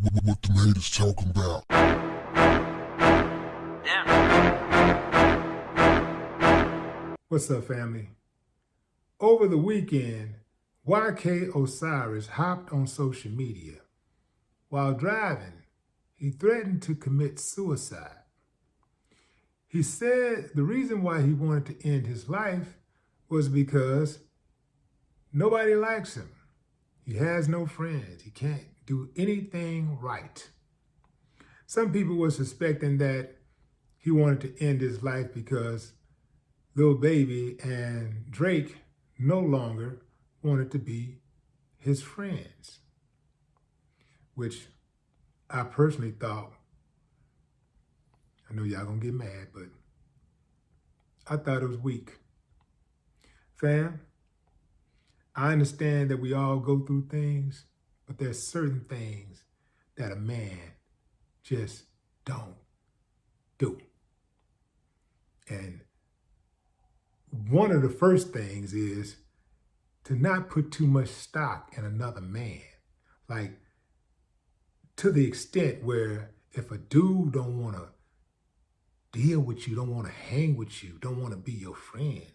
What them haters talking about? What's up, family? Over the weekend, YK Osiris hopped on social media. While driving, he threatened to commit suicide. He said the reason why he wanted to end his life was because nobody likes him. He has no friends. He can't do anything right. Some people were suspecting that he wanted to end his life because Lil Baby and Drake no longer wanted to be his friends, which I personally thought, I know y'all gonna get mad, but I thought it was weak. Fam, I understand that we all go through things, but there's certain things that a man just don't do. And one of the first things is to not put too much stock in another man. Like, to the extent where if a dude don't want to deal with you, don't want to hang with you, don't want to be your friend,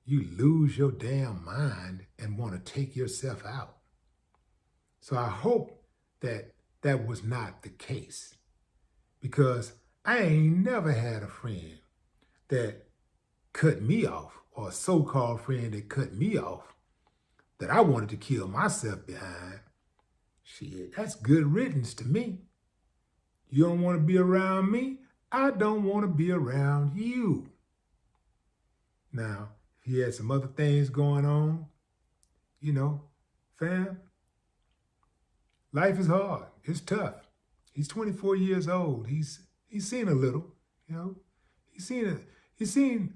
you lose your damn mind and want to take yourself out. So I hope that that was not the case, because I ain't never had a friend that cut me off, or a so-called friend that cut me off, that I wanted to kill myself behind. Shit, that's good riddance to me. You don't want to be around me, I don't want to be around you. Now, if he had some other things going on, fam, life is hard. It's tough. He's 24 years old. He's seen a little, He's seen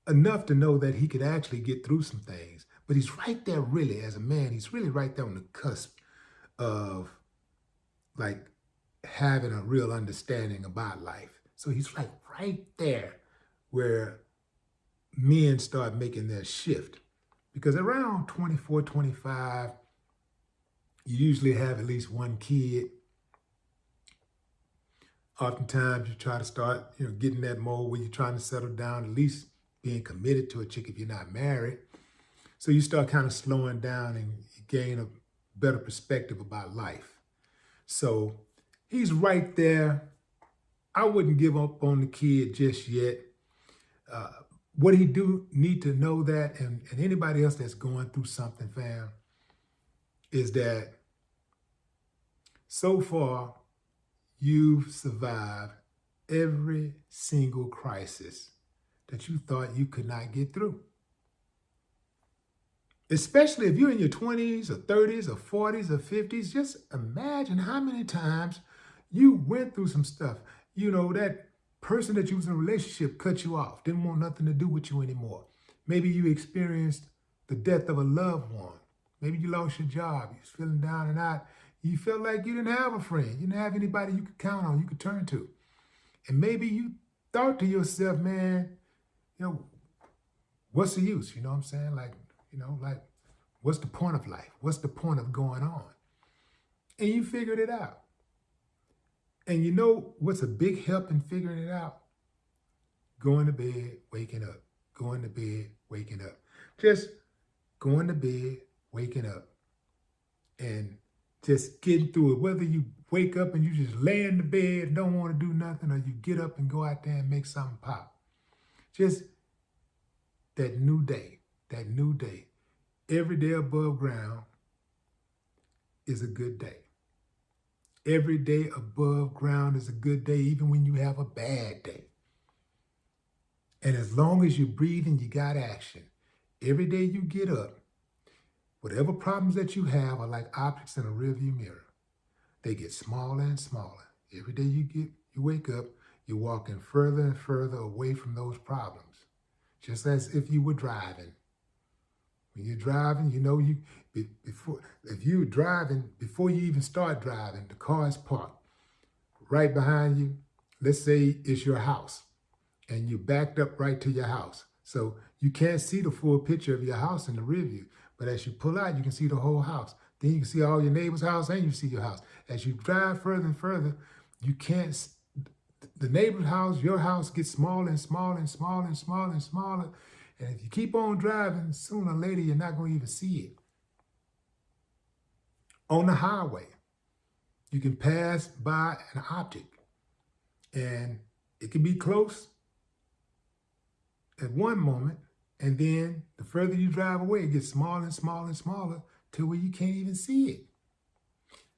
enough to know that he could actually get through some things. But he's right there, really, as a man, he's really right there on the cusp of, like, having a real understanding about life. So he's like right there where men start making their shift. Because around 24, 25, you usually have at least one kid. Oftentimes you try to start, getting that mode where you're trying to settle down, at least being committed to a chick if you're not married. So you start kind of slowing down and you gain a better perspective about life. So he's right there. I wouldn't give up on the kid just yet. What he do need to know that, and anybody else that's going through something, fam, is that so far you've survived every single crisis that you thought you could not get through. Especially if you're in your 20s or 30s or 40s or 50s, just imagine how many times you went through some stuff. That person that you was in a relationship cut you off, didn't want nothing to do with you anymore. Maybe you experienced the death of a loved one. Maybe you lost your job. You was feeling down and out. You felt like you didn't have a friend. You didn't have anybody you could count on, you could turn to. And maybe you thought to yourself, man, what's the use? You know what I'm saying? Like, what's the point of life? What's the point of going on? And you figured it out. And you know what's a big help in figuring it out? Going to bed, waking up. Going to bed, waking up. Just going to bed, waking up. And just getting through it. Whether you wake up and you just lay in the bed and don't want to do nothing, or you get up and go out there and make something pop. Just that new day. Every day above ground is a good day. Every day above ground is a good day, even when you have a bad day. And as long as you're breathing, you got action. Every day you get up, whatever problems that you have are like objects in a rearview mirror. They get smaller and smaller. Every day you wake up, you're walking further and further away from those problems. Just as if you were driving. When you're driving, if you're driving, before you even start driving, the car is parked right behind you. Let's say it's your house, and you backed up right to your house. So you can't see the full picture of your house in the rear view, but as you pull out, you can see the whole house. Then you can see all your neighbor's house and you see your house. As you drive further and further, you can't, the neighbor's house, your house gets smaller and smaller and smaller and smaller and smaller. And if you keep on driving, sooner or later, you're not going to even see it. On the highway, you can pass by an object and it can be close at one moment, and then the further you drive away, it gets smaller and smaller and smaller till where you can't even see it.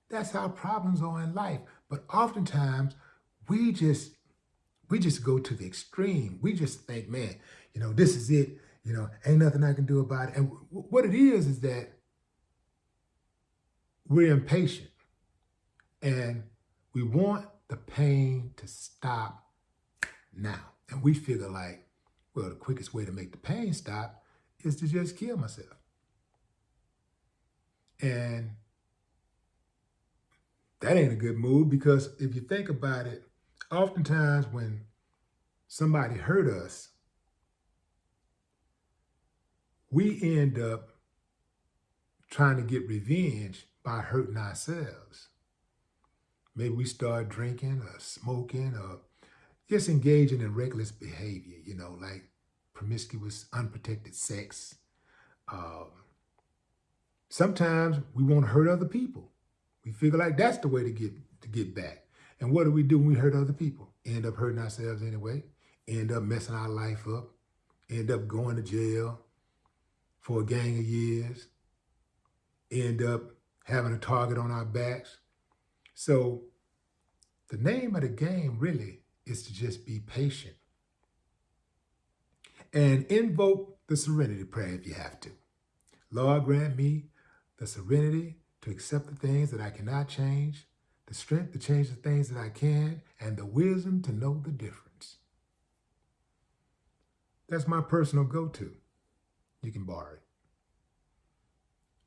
That's how problems are in life. But oftentimes, we just go to the extreme. We just think, man, this is it. Ain't nothing I can do about it. And what it is that we're impatient and we want the pain to stop now. And we figure like, well, the quickest way to make the pain stop is to just kill myself. And that ain't a good move, because if you think about it, oftentimes when somebody hurt us, we end up trying to get revenge by hurting ourselves. Maybe we start drinking or smoking or just engaging in reckless behavior, like promiscuous, unprotected sex. Sometimes we want to hurt other people. We figure like that's the way to get back. And what do we do when we hurt other people? End up hurting ourselves anyway, end up messing our life up, end up going to jail for a gang of years, end up having a target on our backs. So the name of the game really is to just be patient and invoke the serenity prayer if you have to. Lord, grant me the serenity to accept the things that I cannot change, the strength to change the things that I can, and the wisdom to know the difference. That's my personal go-to. You can borrow it.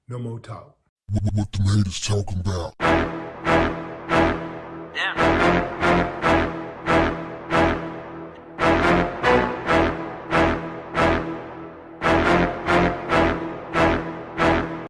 No more talk. What the haters talking about?